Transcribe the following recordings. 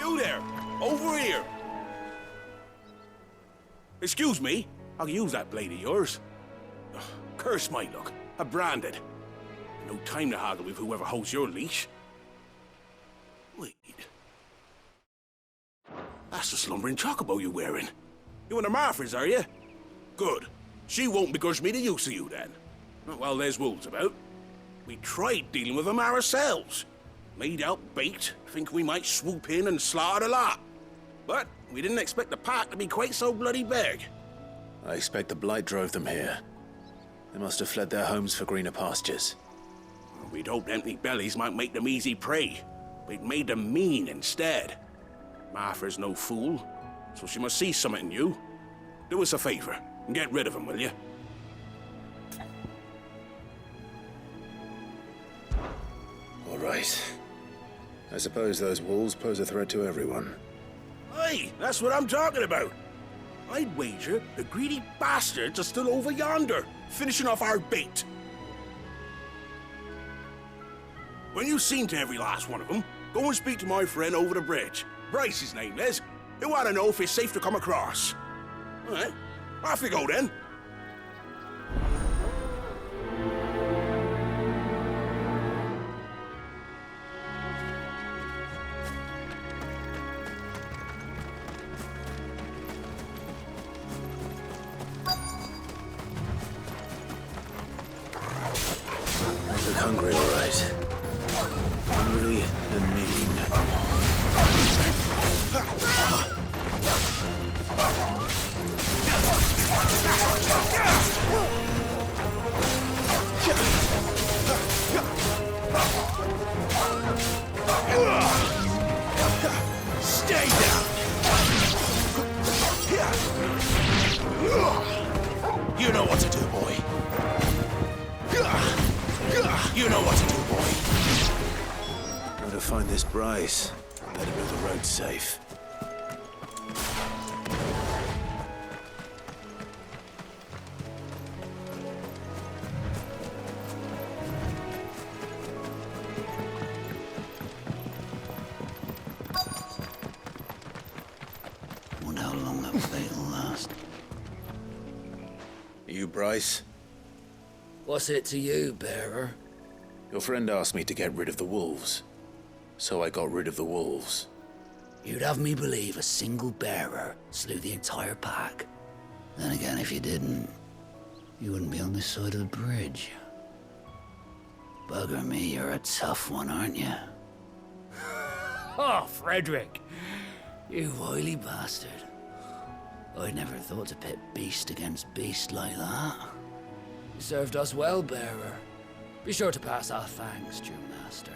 You there! Over here! Excuse me, I can use that blade of yours. Ugh, curse my luck. I'm branded. No time to haggle with whoever holds your leash. Wait. That's the slumbering chocobo you're wearing. You and the Marthas, are you? Good. She won't begrudge me the use of you, then. Not while there's wolves about. We tried dealing with them ourselves. Made out baked, think we might swoop in and slaughter the lot. But we didn't expect the pack to be quite so bloody big. I expect the blight drove them here. They must have fled their homes for greener pastures. We'd hoped empty bellies might make them easy prey. We'd made them mean instead. Martha's no fool, so she must see something in you. Do us a favor and get rid of them, will you? All right. I suppose those wolves pose a threat to everyone. Aye, that's what I'm talking about. I'd wager the greedy bastards are still over yonder, finishing off our bait. When you've seen to every last one of them, go and speak to my friend over the bridge. Bryce, his name is. He'll want to know if it's safe to come across. All right, off you go then. I look hungry, all right. Hungry and mean. Stay down! You know what to do, boy. You know what to do, boy. Where to find this Bryce? Better know the road's safe. Wonder how long that fight will last. You, Bryce? What's it to you, bearer? Your friend asked me to get rid of the wolves. So I got rid of the wolves. You'd have me believe a single bearer slew the entire pack. Then again, if you didn't, you wouldn't be on this side of the bridge. Bugger me, you're a tough one, aren't you? Oh, Frederick! You wily bastard. I'd never thought to pit beast against beast like that. You served us well, bearer. Be sure to pass our thanks, true master.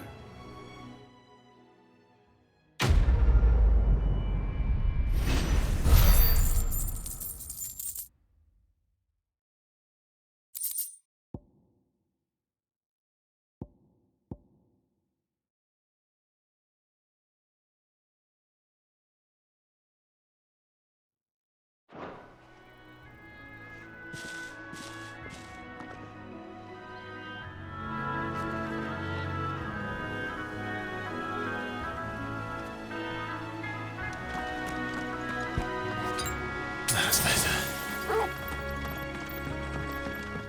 That's better.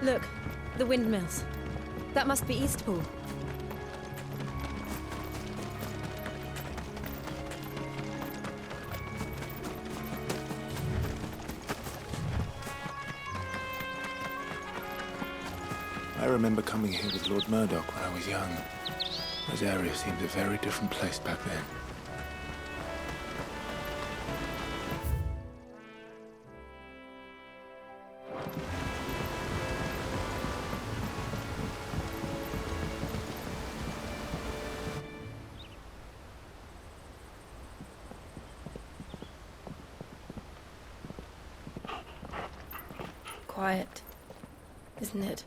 Look, the windmills. That must be Eastpool. I remember coming here with Lord Murdoch when I was young. Those areas seemed a very different place back then. Quiet, isn't it?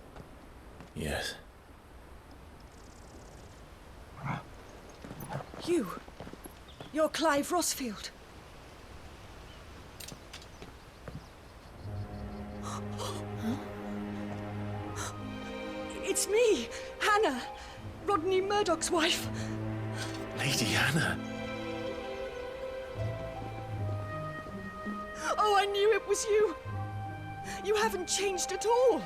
Yes. You're Clive Rossfield. It's me, Hannah, Rodney Murdoch's wife. Lady Anna. Oh, I knew it was you. You haven't changed at all.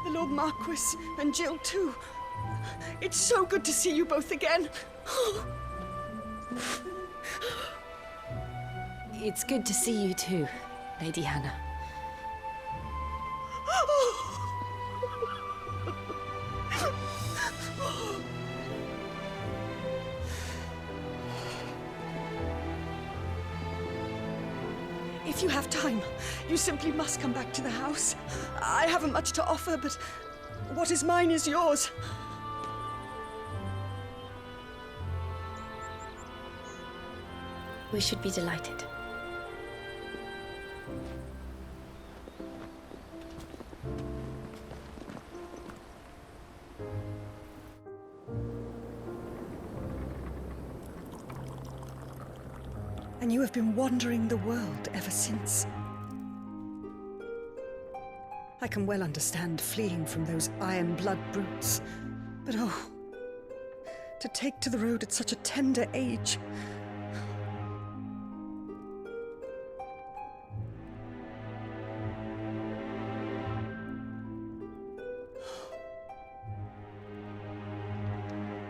The Lord Marquis and Jill too. It's so good to see you both again. It's good to see you too, Lady Hannah. If you have time, you simply must come back to the house. I haven't much to offer, but what is mine is yours. We should be delighted. And you have been wandering the world ever since. I can well understand fleeing from those iron blood brutes, but oh, to take to the road at such a tender age.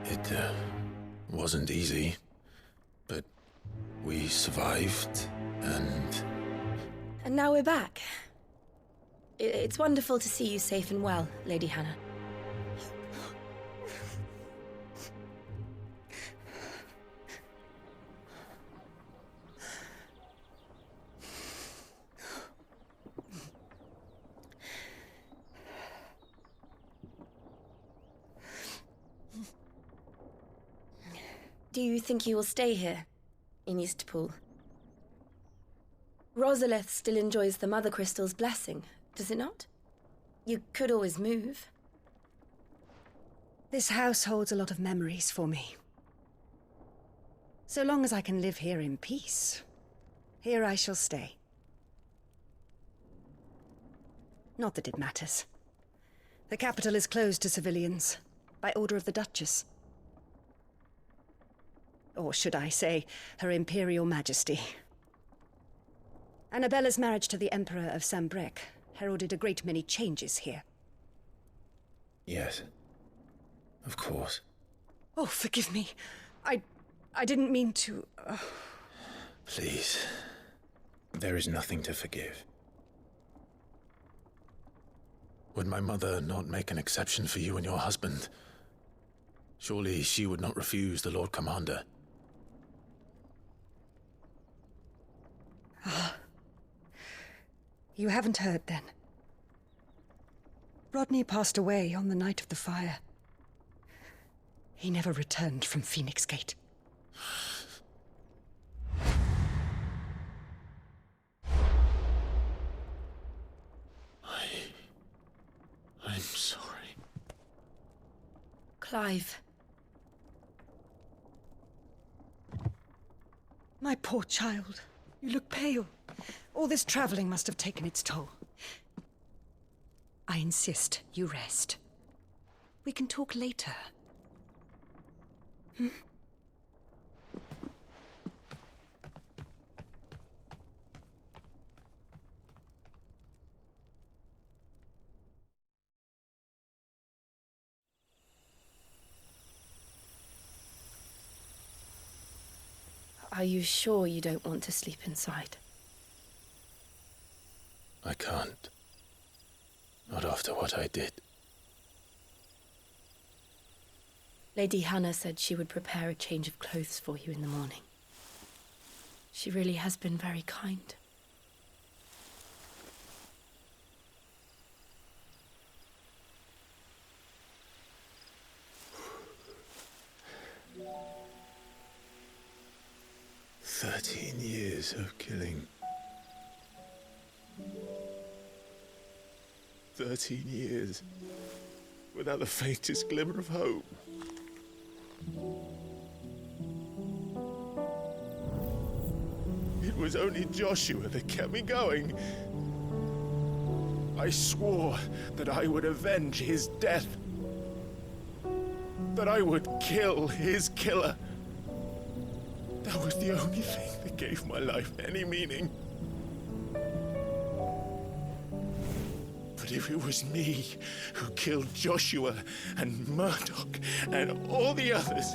It wasn't easy, but we survived, and now we're back. It's wonderful to see you safe and well, Lady Hannah. Do you think you will stay here, in Eastpool? Rosalith still enjoys the Mother Crystal's blessing, does it not? You could always move. This house holds a lot of memories for me. So long as I can live here in peace, here I shall stay. Not that it matters. The capital is closed to civilians, by order of the Duchess. Or should I say, Her Imperial Majesty. Annabella's marriage to the Emperor of Sambrec heralded a great many changes here. yes, of course. Oh, forgive me. I didn't mean to... Please, there is nothing to forgive. Would my mother not make an exception for you and your husband? Surely she would not refuse the Lord Commander. You haven't heard, then. Rodney passed away on the night of the fire. He never returned from Phoenix Gate. I'm sorry. Clive. My poor child. You look pale. All this traveling must have taken its toll. I insist you rest. We can talk later. Are you sure you don't want to sleep inside? I can't. Not after what I did. Lady Hannah said she would prepare a change of clothes for you in the morning. She really has been very kind. "13 years of killing. 13 years without the faintest glimmer of hope. It was only Joshua that kept me going. I swore that I would avenge his death. That I would kill his killer. That was the only thing that gave my life any meaning. if it was me who killed Joshua and Murdoch and all the others,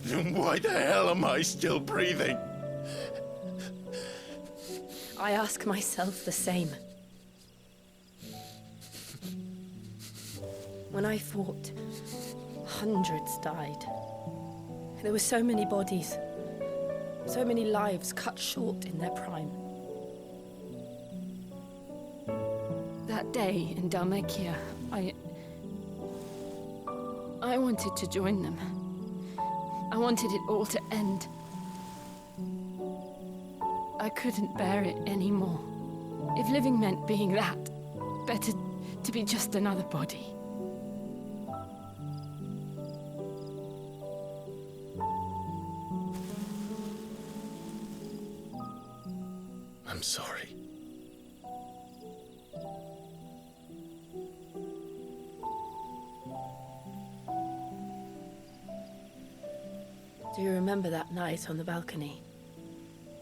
then why the hell am I still breathing? I ask myself the same. When I fought, hundreds died. There were so many bodies, so many lives cut short in their prime. That day in Dalmekia, I wanted to join them. I wanted it all to end. I couldn't bear it anymore. If living meant being that, better to be just another body. I'm sorry. Do you remember that night on the balcony,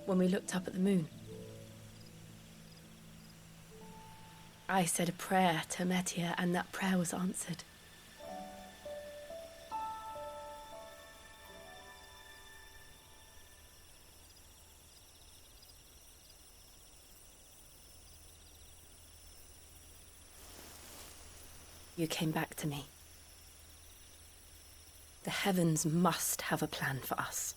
when we looked up at the moon? I said a prayer to Metia, and that prayer was answered. You came back to me. The heavens must have a plan for us.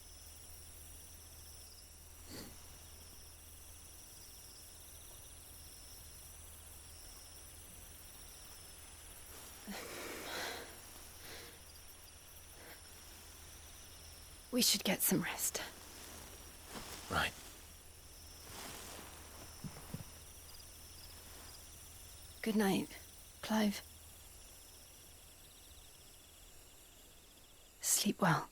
We should get some rest. Right. Good night, Clive. Sleep well.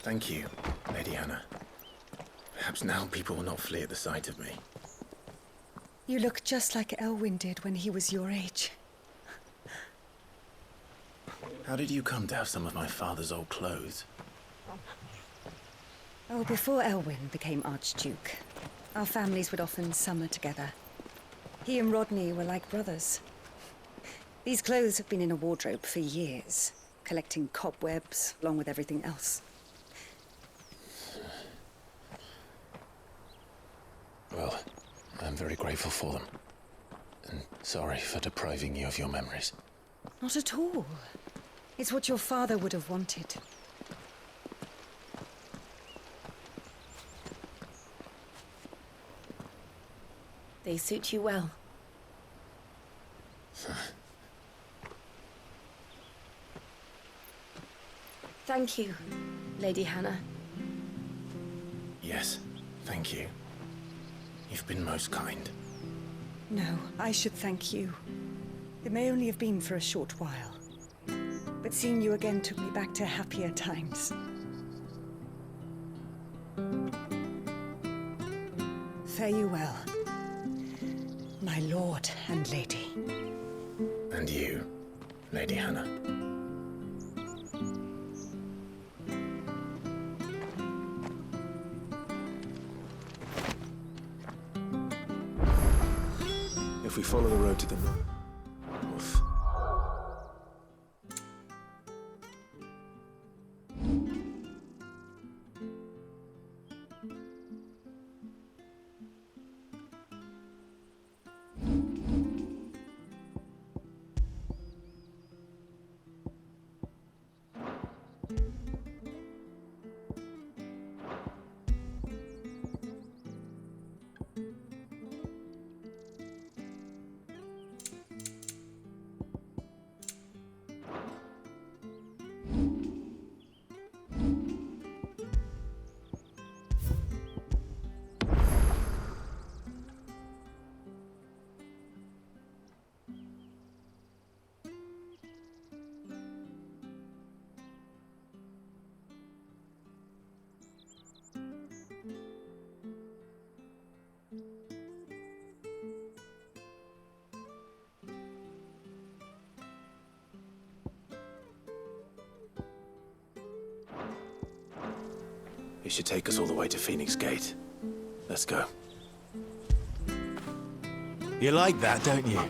Thank you, Lady Hannah. Perhaps now people will not flee at the sight of me. You look just like Elwyn did when he was your age. How did you come to have some of my father's old clothes? Oh, before Elwyn became Archduke, our families would often summer together. He and Rodney were like brothers. These clothes have been in a wardrobe for years, collecting cobwebs along with everything else. Well, I'm very grateful for them. And sorry for depriving you of your memories. Not at all. It's what your father would have wanted. They suit you well. Thank you, Lady Hannah. Yes, thank you. You've been most kind. No, I should thank you. It may only have been for a short while, but seeing you again took me back to happier times. Fare you well, my lord and lady. And you, Lady Hannah. If we follow the road to the north. It should take us all the way to Phoenix Gate. Let's go. You like that, don't you?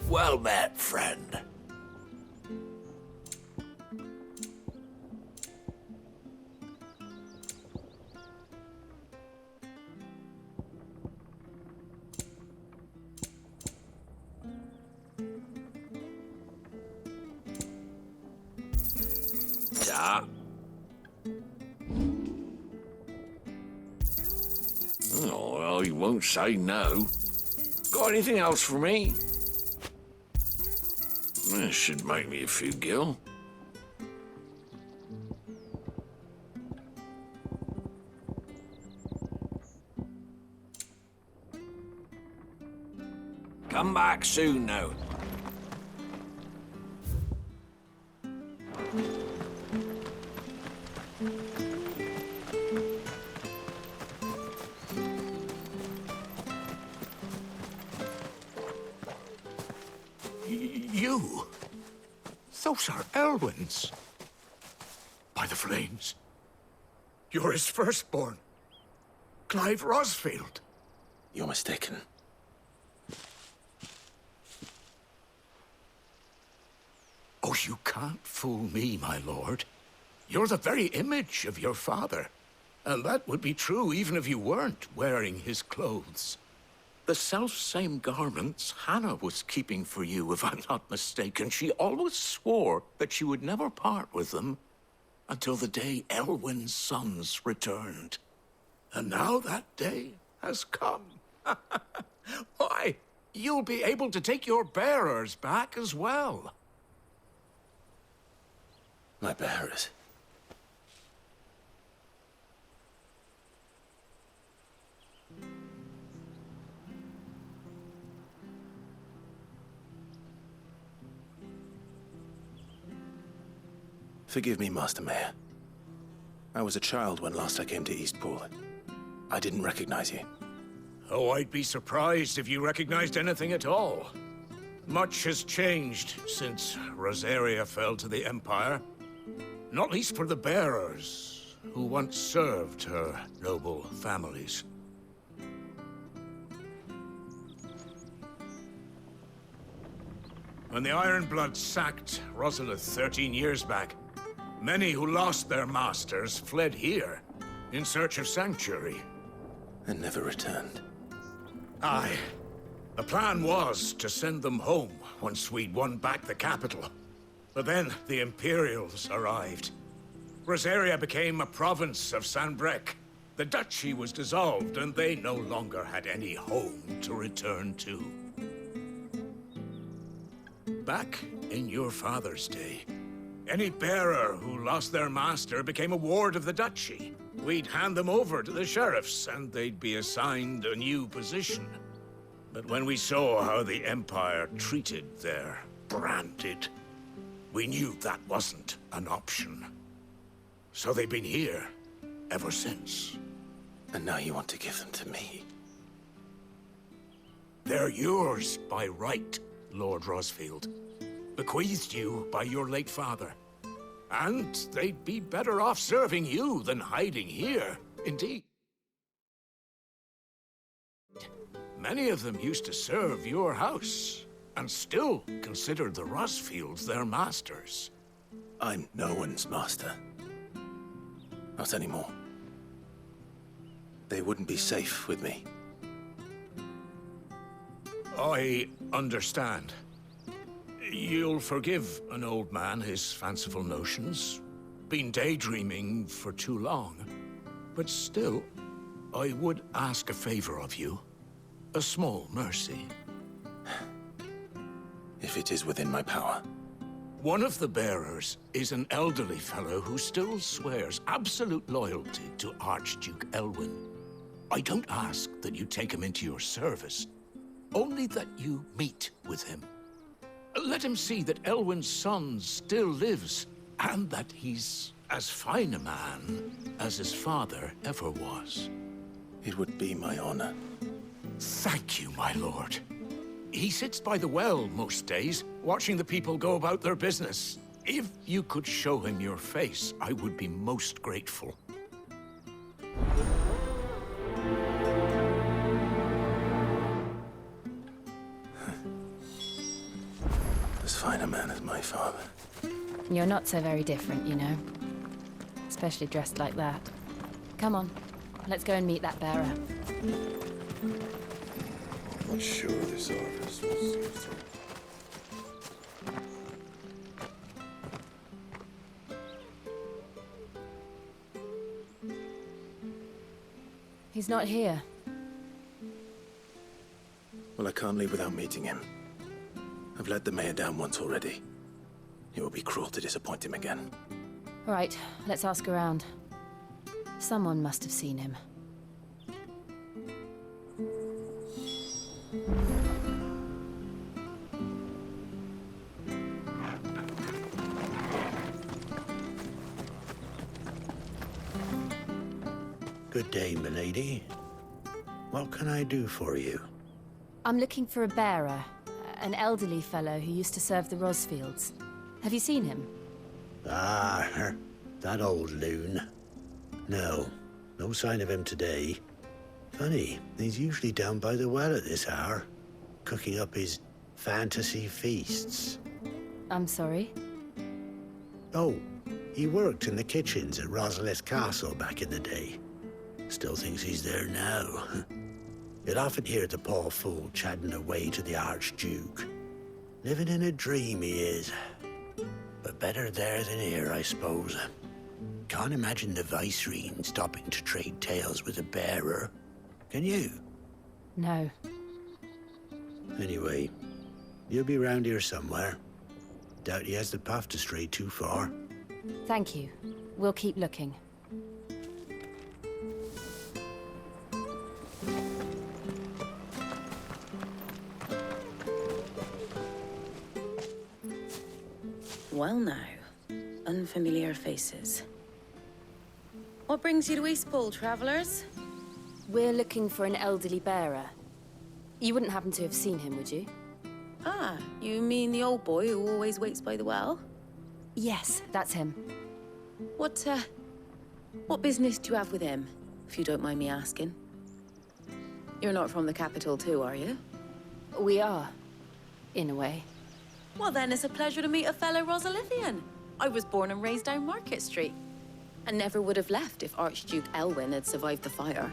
Well met, friend. Yeah. Oh, well, he won't say no. Got anything else for me? This should make me a few gil. Come back soon, now. You? Those are Elwyn's. By the flames. You're his firstborn. Clive Rosfield. You're mistaken. Oh, you can't fool me, my lord. You're the very image of your father. And that would be true even if you weren't wearing his clothes. The self-same garments Hannah was keeping for you, if I'm not mistaken. She always swore that she would never part with them until the day Elwyn's sons returned. And now that day has come. Why, you'll be able to take your bearers back as well. My bearers. Forgive me, Master Mayor. I was a child when last I came to Eastpool. I didn't recognize you. Oh, I'd be surprised if you recognized anything at all. Much has changed since Rosaria fell to the Empire. Not least for the bearers, who once served her noble families. When the Ironbloods sacked Rosalith 13 years back, many who lost their masters fled here in search of sanctuary. And never returned. Aye. The plan was to send them home once we'd won back the capital. But then the Imperials arrived. Rosaria became a province of Sanbreque. The duchy was dissolved, and they no longer had any home to return to. Back in your father's day, any bearer who lost their master became a ward of the duchy. We'd hand them over to the sheriffs, and they'd be assigned a new position. But when we saw how the Empire treated their branded, we knew that wasn't an option. So they've been here ever since. And now you want to give them to me? They're yours by right, Lord Rosfield. Bequeathed you by your late father. And they'd be better off serving you than hiding here, indeed. Many of them used to serve your house, and still considered the Rosfields their masters. I'm no one's master. Not anymore. They wouldn't be safe with me. I understand. You'll forgive an old man his fanciful notions. Been daydreaming for too long. But still, I would ask a favor of you. A small mercy. If it is within my power. One of the bearers is an elderly fellow who still swears absolute loyalty to Archduke Elwyn. I don't ask that you take him into your service, only that you meet with him. Let him see that Elwyn's son still lives, and that he's as fine a man as his father ever was. It would be my honor. Thank you, my lord. He sits by the well most days, watching the people go about their business. If you could show him your face, I would be most grateful. As fine a man as my father. You're not so very different, you know. Especially dressed like that. Come on, let's go and meet that bearer. I'm not sure this office will see through. He's not here. Well, I can't leave without meeting him. I've let the mayor down once already. It will be cruel to disappoint him again. All right, let's ask around. Someone must have seen him. Good day, milady. What can I do for you? I'm looking for a bearer, an elderly fellow who used to serve the Rosfields. Have you seen him? Ah, that old loon. No, no sign of him today. Funny, he's usually down by the well at this hour, cooking up his fantasy feasts. I'm sorry? Oh, he worked in the kitchens at Rosalith Castle back in the day. Still thinks he's there now. You'd often hear the poor fool chatting away to the Archduke. Living in a dream he is. But better there than here, I suppose. Can't imagine the Viceroy stopping to trade tales with a bearer. Can you? No. Anyway, he'll be round here somewhere. Doubt he has the path to stray too far. Thank you. We'll keep looking. Well now, unfamiliar faces. What brings you to Eastpool, travellers? We're looking for an elderly bearer. You wouldn't happen to have seen him, would you? Ah, you mean the old boy who always waits by the well? Yes, that's him. What business do you have with him, if you don't mind me asking? You're not from the capital too, are you? We are, in a way. Well then, it's a pleasure to meet a fellow Rosalithian. I was born and raised down Market Street, and never would have left if Archduke Elwyn had survived the fire.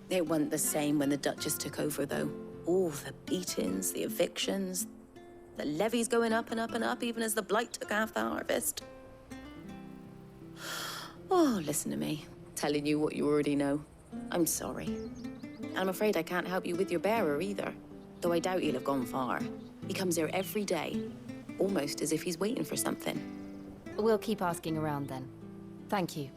It wasn't the same when the Duchess took over, though. All the beatings, the evictions, the levies going up and up and up, even as the blight took half the harvest. Oh, listen to me, telling you what you already know. I'm sorry. I'm afraid I can't help you with your bearer either, though I doubt he'll have gone far. He comes here every day, almost as if he's waiting for something. We'll keep asking around then. Thank you.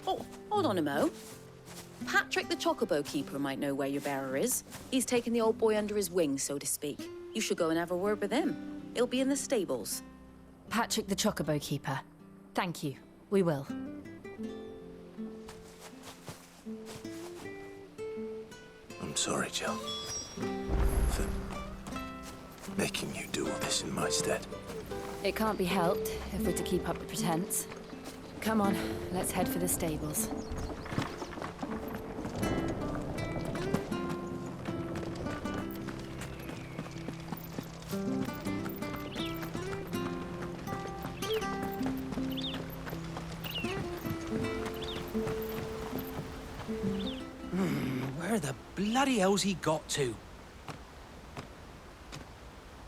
Oh, hold on a mo. Patrick the Chocobo Keeper might know where your bearer is. He's taken the old boy under his wing, so to speak. You should go and have a word with him. He'll be in the stables. Patrick the Chocobo Keeper. Thank you. We will. I'm sorry, Jill, for making you do all this in my stead. It can't be helped if we're to keep up the pretense. Come on, let's head for the stables. Where the bloody hell's he got to?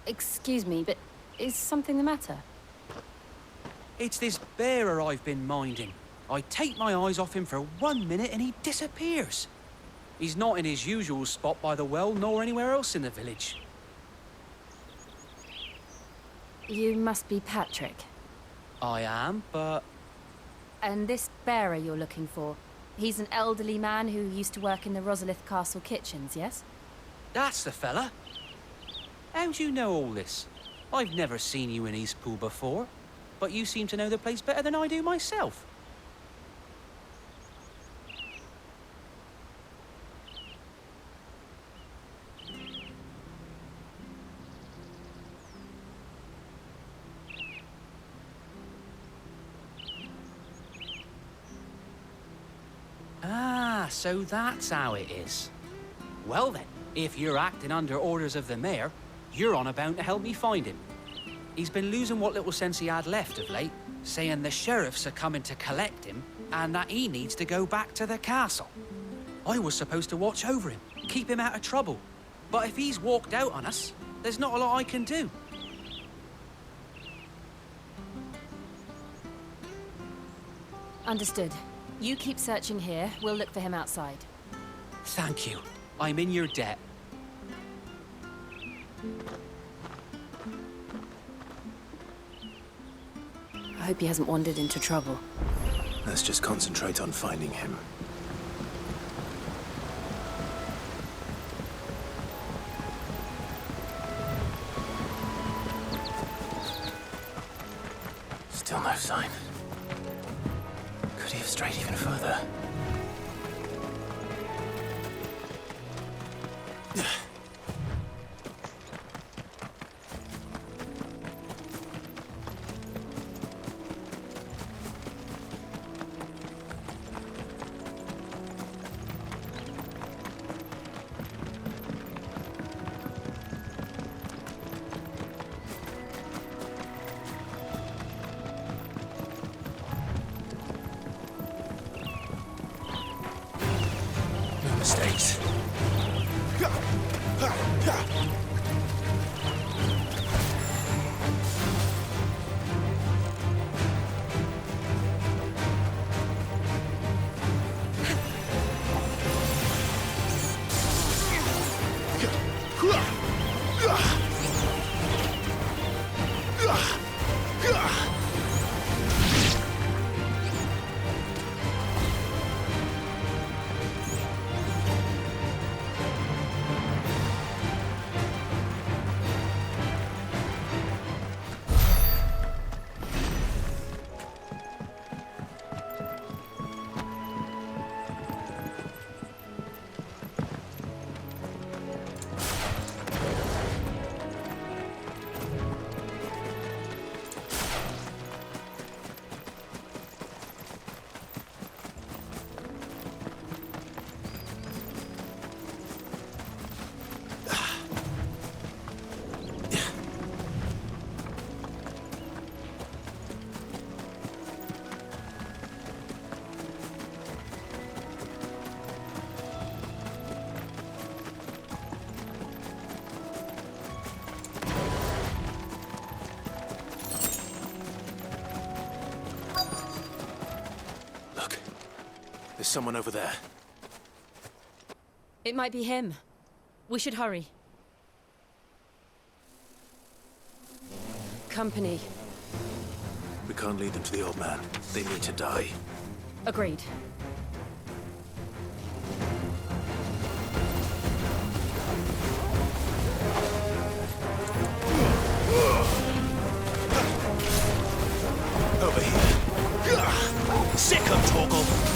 Excuse me, but is something the matter? It's this bearer I've been minding. I take my eyes off him for 1 minute and he disappears. He's not in his usual spot by the well, nor anywhere else in the village. You must be Patrick. I am, but... And this bearer you're looking for, he's an elderly man who used to work in the Rosalith Castle kitchens, yes? That's the fella. How'd you know all this? I've never seen you in Eastpool before, but you seem to know the place better than I do myself. Ah, so that's how it is. Well then, if you're acting under orders of the mayor, you're on about to help me find him. He's been losing what little sense he had left of late, saying the sheriffs are coming to collect him and that he needs to go back to the castle. I was supposed to watch over him, keep him out of trouble. But if he's walked out on us, there's not a lot I can do. Understood. You keep searching here, we'll look for him outside. Thank you. I'm in your debt. I hope he hasn't wandered into trouble. Let's just concentrate on finding him. Still no sign. Could he have strayed even further? Mistakes. There's someone over there. It might be him. We should hurry. Company. We can't lead them to the old man. They need to die. Agreed. Over here. Sick of Torgal.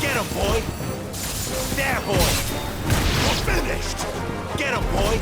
Get him, boy! There, boy! We're finished! Get him, boy!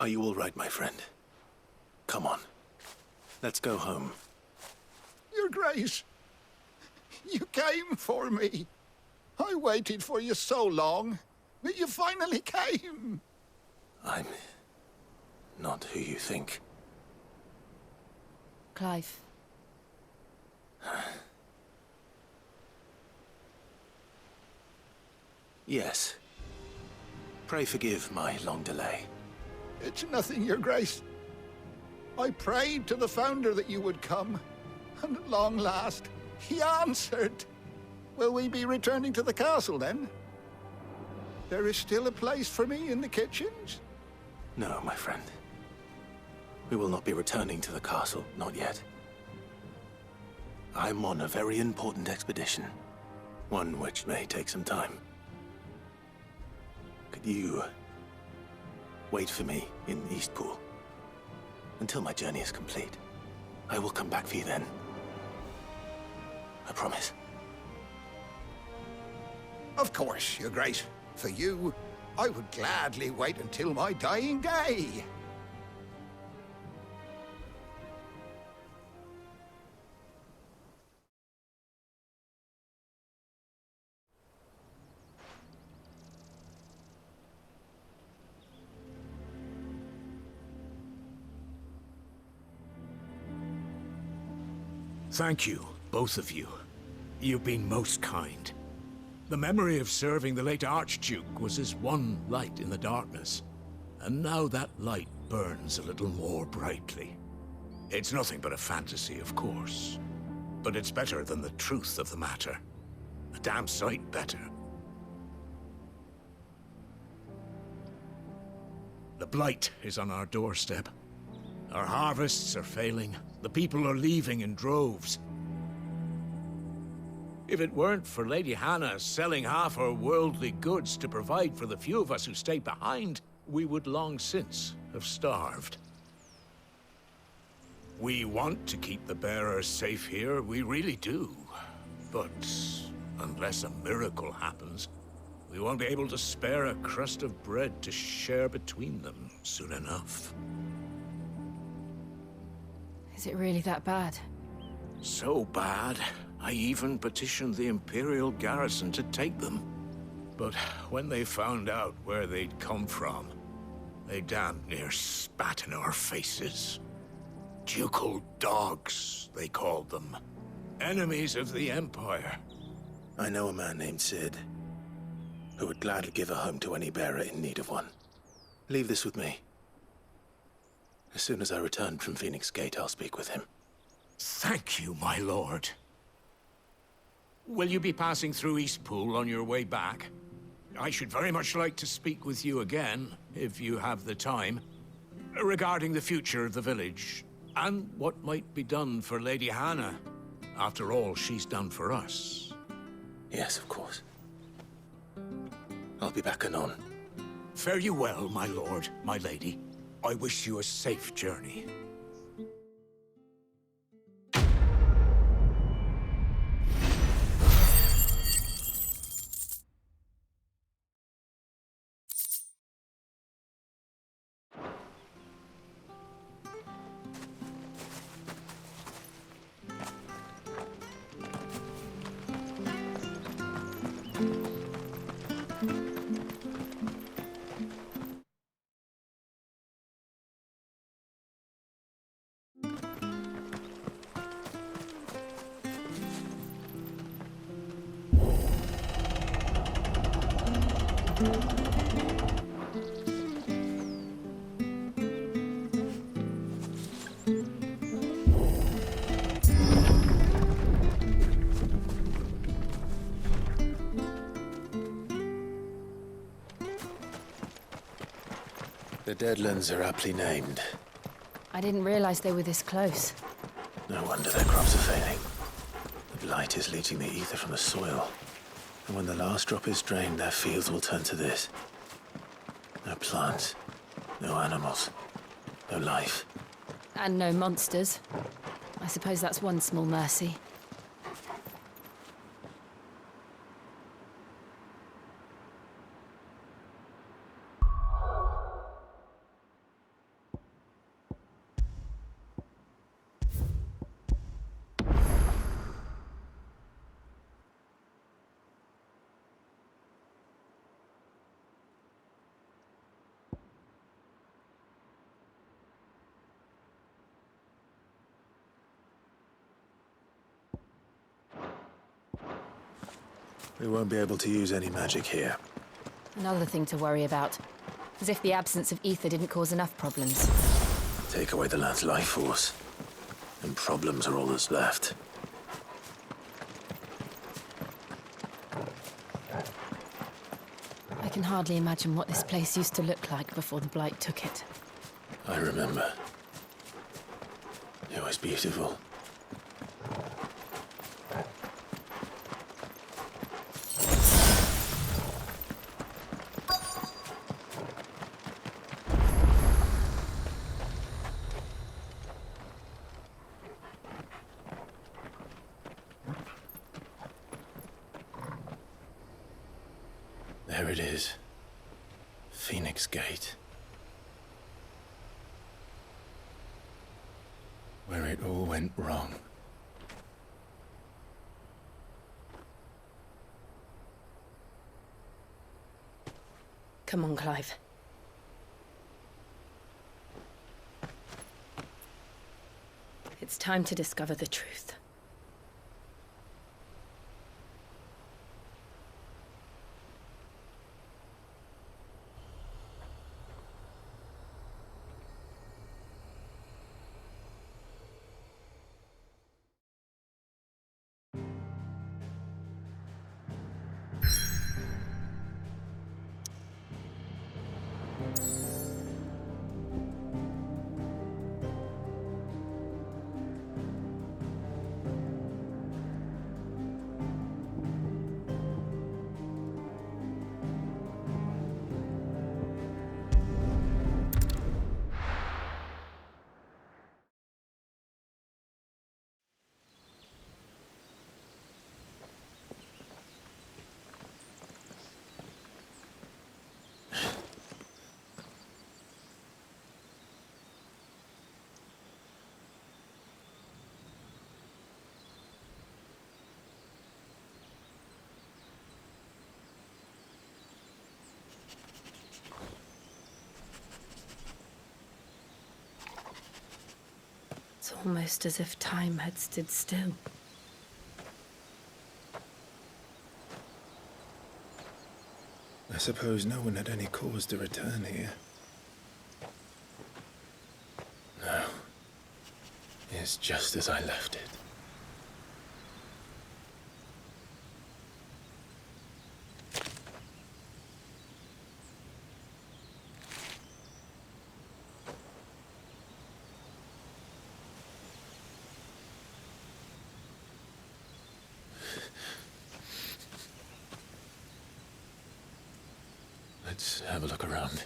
Are you all right, my friend? Come on. Let's go home. Your Grace, you came for me. I waited for you so long, but you finally came. I'm not who you think. Clive. Yes. Pray forgive my long delay. It's nothing, Your Grace. I prayed to the Founder that you would come, and at long last, he answered. Will we be returning to the castle, then? There is still a place for me in the kitchens? No, my friend. We will not be returning to the castle, not yet. I'm on a very important expedition. One which may take some time. Could you wait for me in Eastpool until my journey is complete? I will come back for you then. I promise. Of course, Your Grace. For you, I would gladly wait until my dying day. Thank you, both of you. You've been most kind. The memory of serving the late Archduke was as one light in the darkness, and now that light burns a little more brightly. It's nothing but a fantasy, of course, but it's better than the truth of the matter. A damn sight better. The blight is on our doorstep. Our harvests are failing. The people are leaving in droves. If it weren't for Lady Hannah selling half her worldly goods to provide for the few of us who stay behind, we would long since have starved. We want to keep the bearers safe here, we really do. But unless a miracle happens, we won't be able to spare a crust of bread to share between them soon enough. Is it really that bad? So bad, I even petitioned the Imperial garrison to take them. But when they found out where they'd come from, they damn near spat in our faces. Ducal dogs, they called them. Enemies of the Empire. I know a man named Sid, who would gladly give a home to any bearer in need of one. Leave this with me. As soon as I return from Phoenix Gate, I'll speak with him. Thank you, my lord. Will you be passing through Eastpool on your way back? I should very much like to speak with you again, if you have the time, regarding the future of the village, and what might be done for Lady Hannah. After all she's done for us. Yes, of course. I'll be back anon. Fare you well, my lord, my lady. I wish you a safe journey. The Deadlands are aptly named. I didn't realize they were this close. No wonder their crops are failing. The blight is leaching the ether from the soil. And when the last drop is drained, their fields will turn to this. No plants, no animals, no life. And no monsters. I suppose that's one small mercy. We won't be able to use any magic here. Another thing to worry about. As if the absence of ether didn't cause enough problems. Take away the lad's life force, and problems are all that's left. I can hardly imagine what this place used to look like before the Blight took it. I remember. It was beautiful. There it is. Phoenix Gate. Where it all went wrong. Come on, Clive. It's time to discover the truth. It's almost as if time had stood still. I suppose no one had any cause to return here. No. It's just as I left it. Let's have a look around.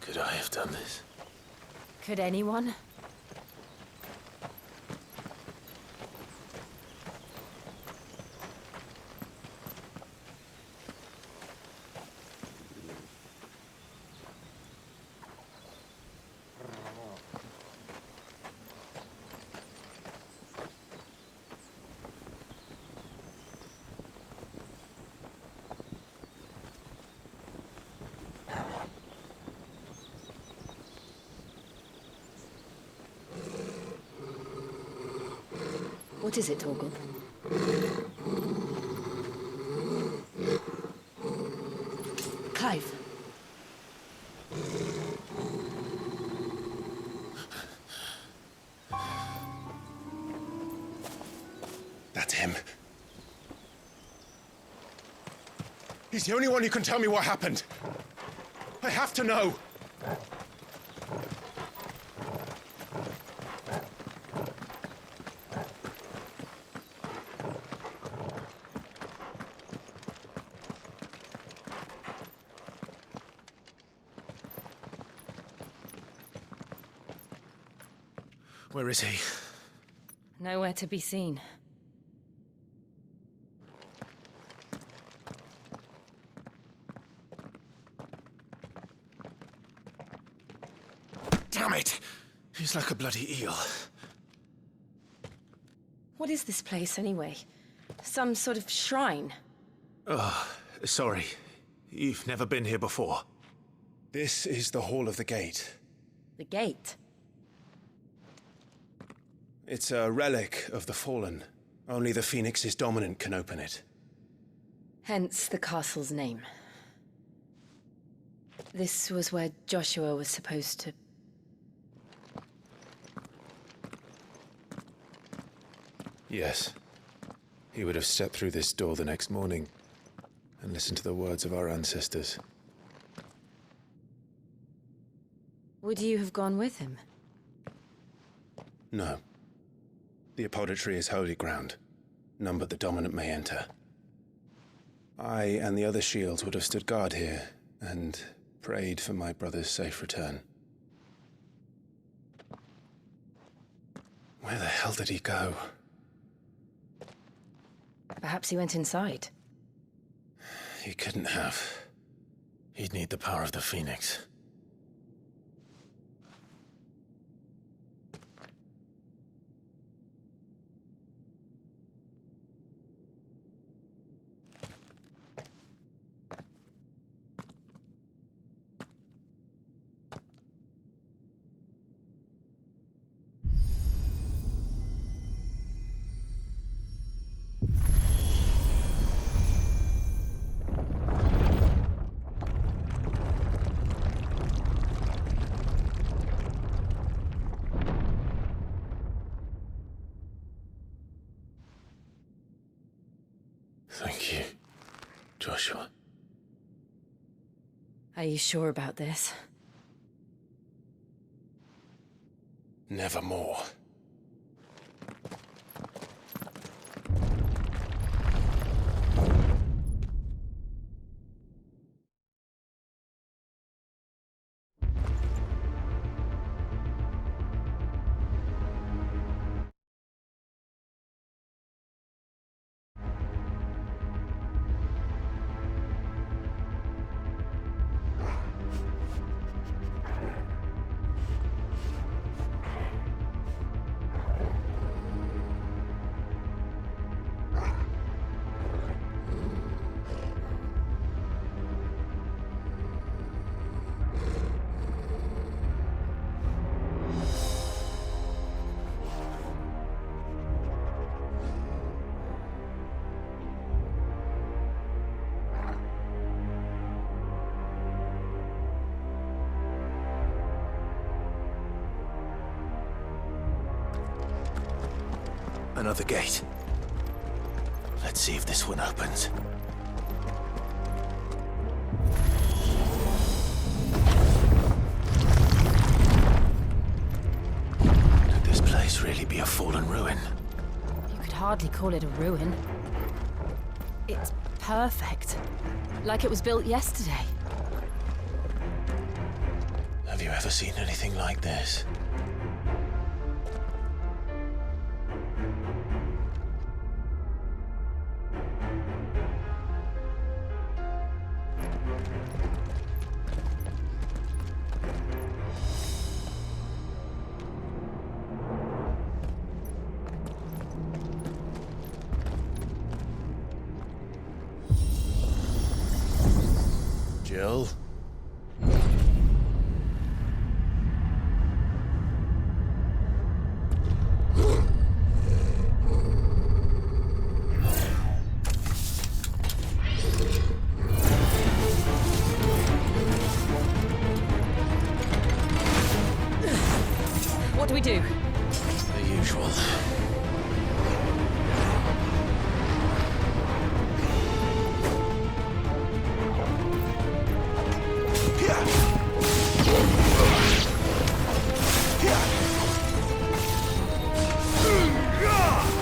Could I have done this? Could anyone? What is it, Torgal? Clive. That's him. He's the only one who can tell me what happened. I have to know. Where is he? Nowhere to be seen. Damn it! He's like a bloody eel. What is this place, anyway? Some sort of shrine? Oh, sorry. You've never been here before. This is the Hall of the Gate. The gate? It's a relic of the Fallen. Only the Phoenix's dominant can open it. Hence the castle's name. This was where Joshua was supposed to... Yes. He would have stepped through this door the next morning and listened to the words of our ancestors. Would you have gone with him? No. The apodatory is holy ground. None but the dominant may enter. I and the other shields would have stood guard here and prayed for my brother's safe return. Where the hell did he go? Perhaps he went inside. He couldn't have. He'd need the power of the Phoenix. Thank you, Joshua. Are you sure about this? Nevermore. Another gate. Let's see if this one opens. Could this place really be a fallen ruin? You could hardly call it a ruin. It's perfect. Like it was built yesterday. Have you ever seen anything like this? Jill? What do we do? The usual.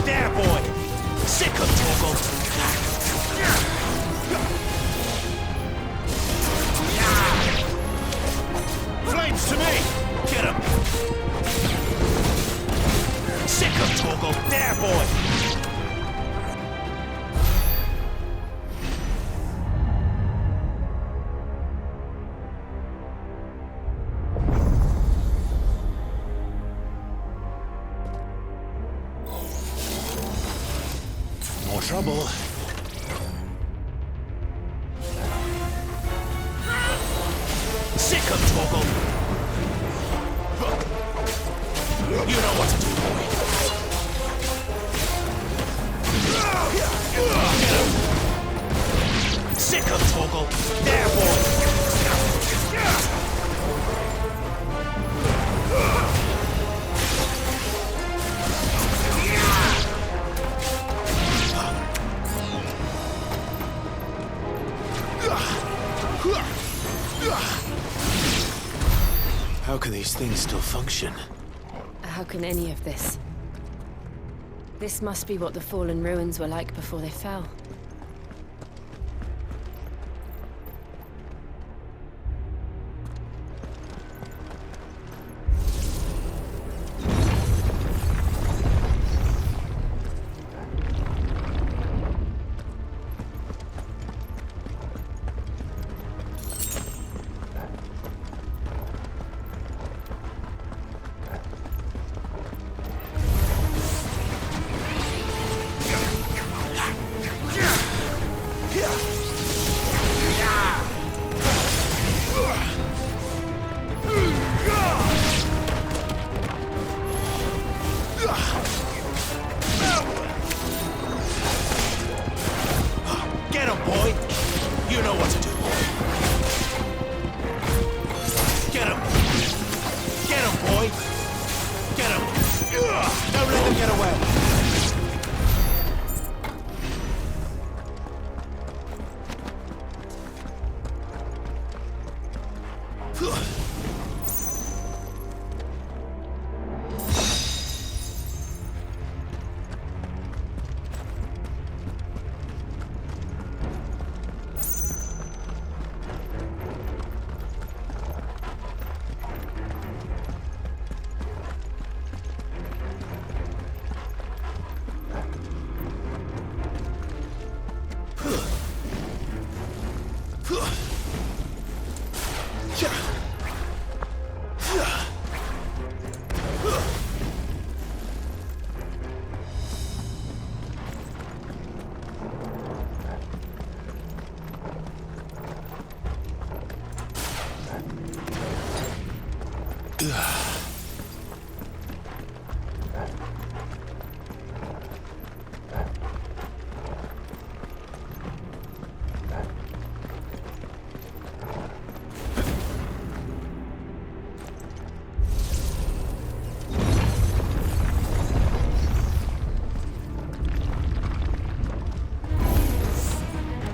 There, boy! Sick of Torgal! Flames to me! Get him! Sick of Torgal! There, boy! More trouble. Torgal. You know what to do, boy. Sick of Torgal. There, boy. How can these things still function? How can any of this? This must be what the fallen ruins were like before they fell.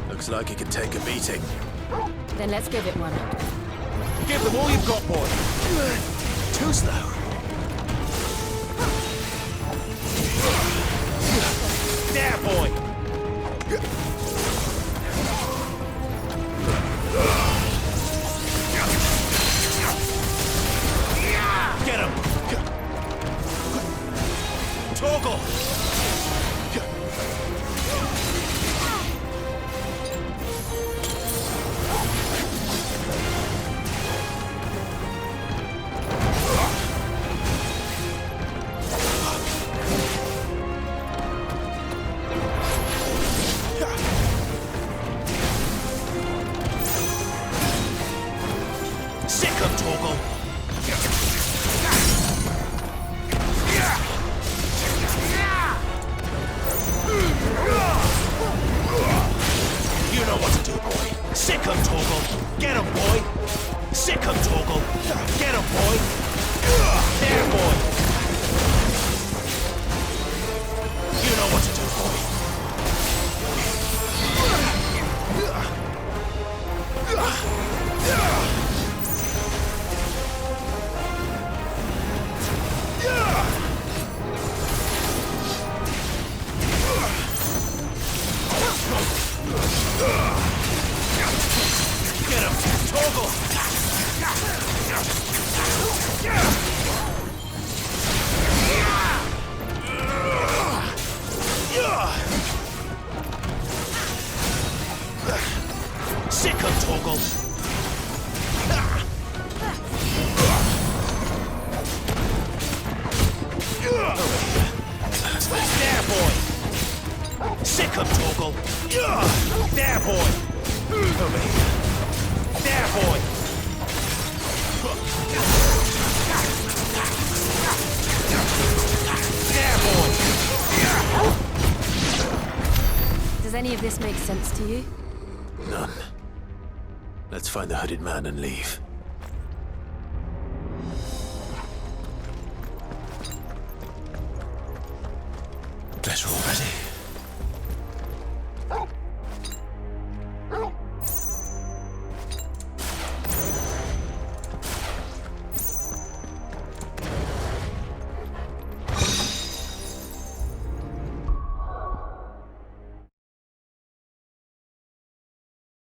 Looks like it could take a beating. Then let's give it one. Give them all you've got, boy. Too slow. There, boy. Get him. Torgal. Does any of this make sense to you? None. Let's find the hooded man and leave.